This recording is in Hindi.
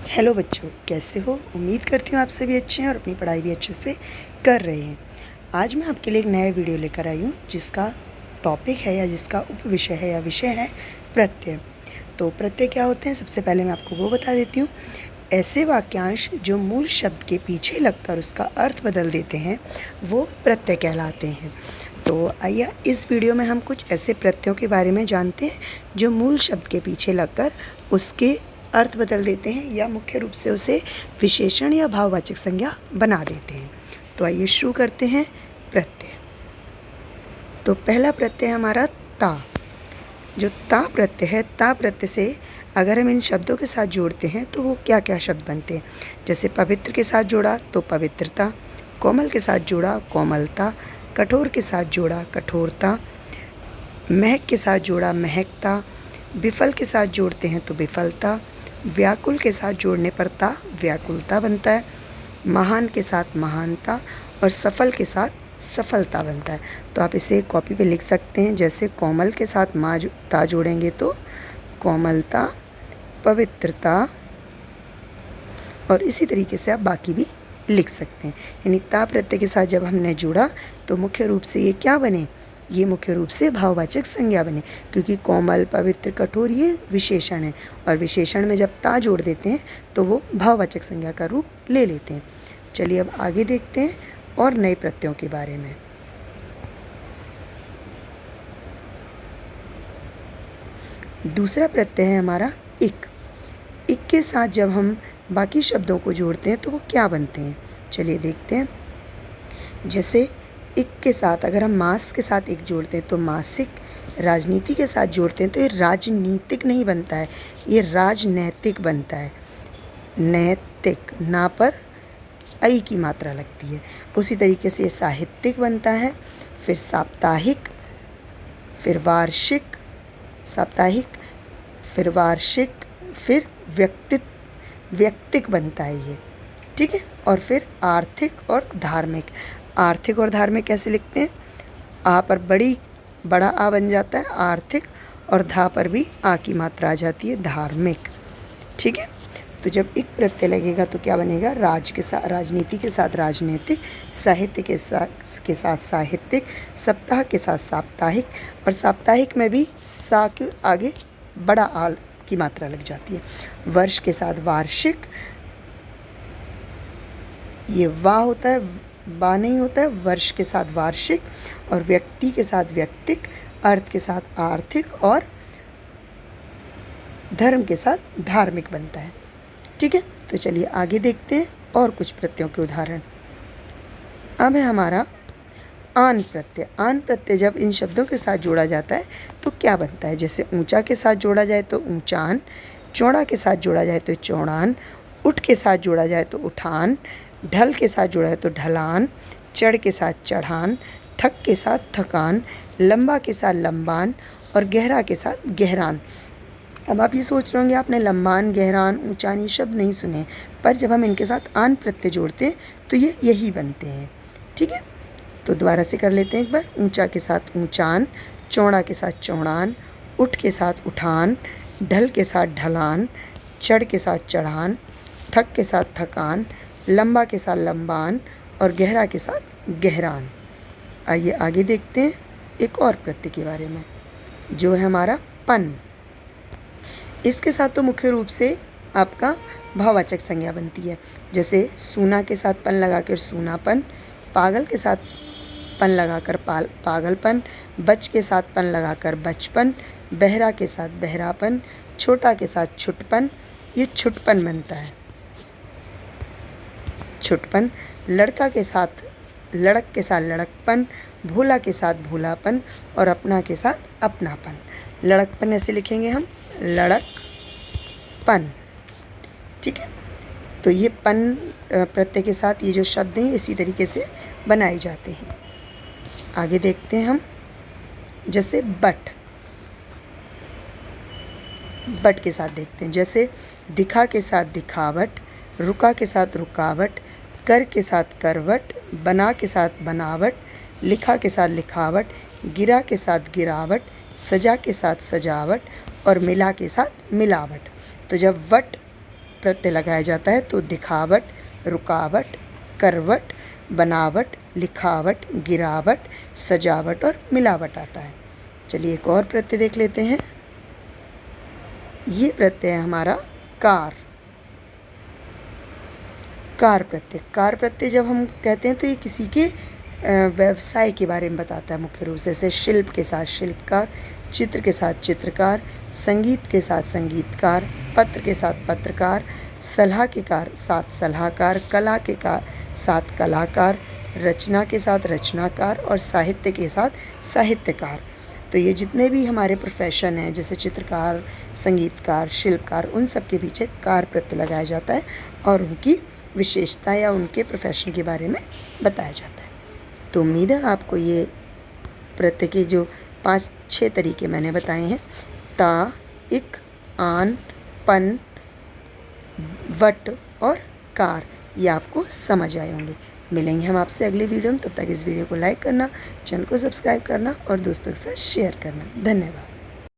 हेलो बच्चों, कैसे हो। उम्मीद करती हूँ आप सभी अच्छे हैं और अपनी पढ़ाई भी अच्छे से कर रहे हैं। आज मैं आपके लिए एक नया वीडियो लेकर आई हूँ जिसका टॉपिक है या जिसका उपविषय है या विषय है प्रत्यय। तो प्रत्यय क्या होते हैं, सबसे पहले मैं आपको वो बता देती हूँ। ऐसे वाक्यांश जो मूल शब्द के पीछे लगकर उसका अर्थ बदल देते हैं वो प्रत्यय कहलाते हैं। तो आइए इस वीडियो में हम कुछ ऐसे प्रत्ययों के बारे में जानते हैं जो मूल शब्द के पीछे लगकर उसके अर्थ बदल देते हैं या मुख्य रूप से उसे विशेषण या भाववाचक संज्ञा बना देते हैं। तो आइए शुरू करते हैं प्रत्यय। तो पहला प्रत्यय है हमारा ता। जो ता प्रत्यय है, ता प्रत्यय से अगर हम इन शब्दों के साथ जोड़ते हैं तो वो क्या क्या शब्द बनते हैं। जैसे पवित्र के साथ जोड़ा तो पवित्रता, कोमल के साथ जोड़ा कोमलता, कठोर के साथ जोड़ा कठोरता, महक के साथ जोड़ा महकता, विफल के साथ जोड़ते हैं तो विफलता, व्याकुल के साथ जोड़ने पर ता व्याकुलता बनता है, महान के साथ महानता और सफल के साथ सफलता बनता है। तो आप इसे कॉपी पे लिख सकते हैं। जैसे कोमल के साथ ता जोड़ेंगे तो कोमलता, पवित्रता, और इसी तरीके से आप बाकी भी लिख सकते हैं। यानी ता प्रत्यय के साथ जब हमने जुड़ा तो मुख्य रूप से ये क्या बने, ये मुख्य रूप से भाववाचक संज्ञा बने, क्योंकि कोमल, पवित्र, कठोर ये विशेषण है और विशेषण में जब ता जोड़ देते हैं तो वो भाववाचक संज्ञा का रूप ले लेते हैं। चलिए अब आगे देखते हैं और नए प्रत्ययों के बारे में। दूसरा प्रत्यय है हमारा इक। इक के साथ जब हम बाकी शब्दों को जोड़ते हैं तो वो क्या बनते हैं, चलिए देखते हैं। जैसे इक के साथ अगर हम मास के साथ एक जोड़ते हैं तो मासिक, राजनीति के साथ जोड़ते हैं तो ये राजनीतिक नहीं बनता है, ये राजनैतिक बनता है। नैतिक, ना पर आई की मात्रा लगती है। उसी तरीके से ये साहित्यिक बनता है, फिर साप्ताहिक, फिर वार्षिक, साप्ताहिक, फिर वार्षिक, फिर व्यक्तिक बनता है ये, ठीक है। और फिर आर्थिक और धार्मिक। आर्थिक और धार्मिक कैसे लिखते हैं, आ पर बड़ा आ बन जाता है आर्थिक, और धा पर भी आ की मात्रा आ जाती है धार्मिक, ठीक है। तो जब एक प्रत्यय लगेगा तो क्या बनेगा, राजनीति के साथ राजनीतिक, साहित्य के साथ साहित्यिक, सप्ताह के साथ साप्ताहिक, और साप्ताहिक में भी सा के आगे बड़ा आ की मात्रा लग जाती है। वर्ष के साथ वार्षिक, ये वाह होता है, बा नहीं होता है, वर्ष के साथ वार्षिक, और व्यक्ति के साथ व्यक्तिक, अर्थ के साथ आर्थिक, और धर्म के साथ धार्मिक बनता है, ठीक है। तो चलिए आगे देखते हैं और कुछ प्रत्ययों के उदाहरण। अब है हमारा आन प्रत्यय। आन प्रत्यय जब इन शब्दों के साथ जोड़ा जाता है तो क्या बनता है। जैसे ऊंचा के साथ जोड़ा जाए तो ऊंचान, चौड़ा के साथ जोड़ा जाए तो चौड़ान, उठ के साथ जोड़ा जाए तो उठान, ढल के साथ जोड़ा जाए तो ढलान, चढ़ के साथ चढ़ान, थक के साथ थकान, लंबा के साथ लंबान, और गहरा के साथ गहरान। अब आप ये सोच रहे होंगे आपने लंबान, गहरान, ऊंचान ये शब्द नहीं सुने, पर जब हम इनके साथ आन प्रत्यय जोड़ते हैं तो ये यही बनते हैं, ठीक है। तो दोबारा से कर लेते हैं एक बार। ऊंचा के साथ ऊंचान, चौड़ा के साथ चौड़ान, उठ के साथ उठान, ढल के साथ ढलान, चढ़ के साथ चढ़ान, थक के साथ थकान, लंबा के साथ लंबान, और गहरा के साथ गहरान। आइए आगे देखते हैं एक और प्रत्यय के बारे में जो है हमारा पन। इसके साथ तो मुख्य रूप से आपका भाववाचक संज्ञा बनती है। जैसे सूना के साथ पन लगाकर सूनापन, पागल के साथ पन लगाकर पागलपन, बच के साथ पन लगाकर बचपन, बहरा के साथ बहरापन, छोटा के साथ छुटपन, ये छुटपन बनता है, छुटपन। लड़का के साथ लड़क के साथ लड़कपन, भोला के साथ भोलापन, और अपना के साथ अपनापन। लड़कपन ऐसे लिखेंगे हम, लड़कपन, ठीक है। तो ये पन प्रत्यय के साथ ये जो शब्द हैं इसी तरीके से बनाए जाते हैं। आगे देखते हैं हम। जैसे बट के साथ देखते हैं। जैसे दिखा के साथ दिखावट, रुका के साथ रुकावट, कर के साथ करवट, बना के साथ बनावट, लिखा के साथ लिखावट, गिरा के साथ गिरावट, सजा के साथ सजावट, और मिला के साथ मिलावट। तो जब वट प्रत्यय लगाया जाता है तो दिखावट, रुकावट, करवट, बनावट, लिखावट, गिरावट, सजावट और मिलावट आता है। चलिए एक और प्रत्यय देख लेते हैं। ये प्रत्यय है हमारा कार। कार प्रत्यय। कार प्रत्यय जब हम कहते हैं तो ये किसी के व्यवसाय के बारे में बताता है मुख्य रूप से। जैसे शिल्प के साथ शिल्पकार, चित्र के साथ चित्रकार, संगीत के साथ संगीतकार, पत्र के साथ पत्रकार, सलाह के साथ सलाहकार, कला के साथ कलाकार, रचना के साथ रचनाकार और साहित्य के साथ साहित्यकार। तो ये जितने भी हमारे प्रोफेशन हैं जैसे चित्रकार, संगीतकार, शिल्पकार, उन सब के पीछे कार प्रत्यय लगाया जाता है और उनकी विशेषता या उनके प्रोफेशन के बारे में बताया जाता है। तो उम्मीद है आपको ये प्रत्यय के जो 5-6 तरीके मैंने बताए हैं, ता, इक, आन, पन, वट और कार, ये आपको समझ आए होंगे। मिलेंगे हम आपसे अगले वीडियो में। तब तक इस वीडियो को लाइक करना, चैनल को सब्सक्राइब करना और दोस्तों के साथ शेयर करना। धन्यवाद।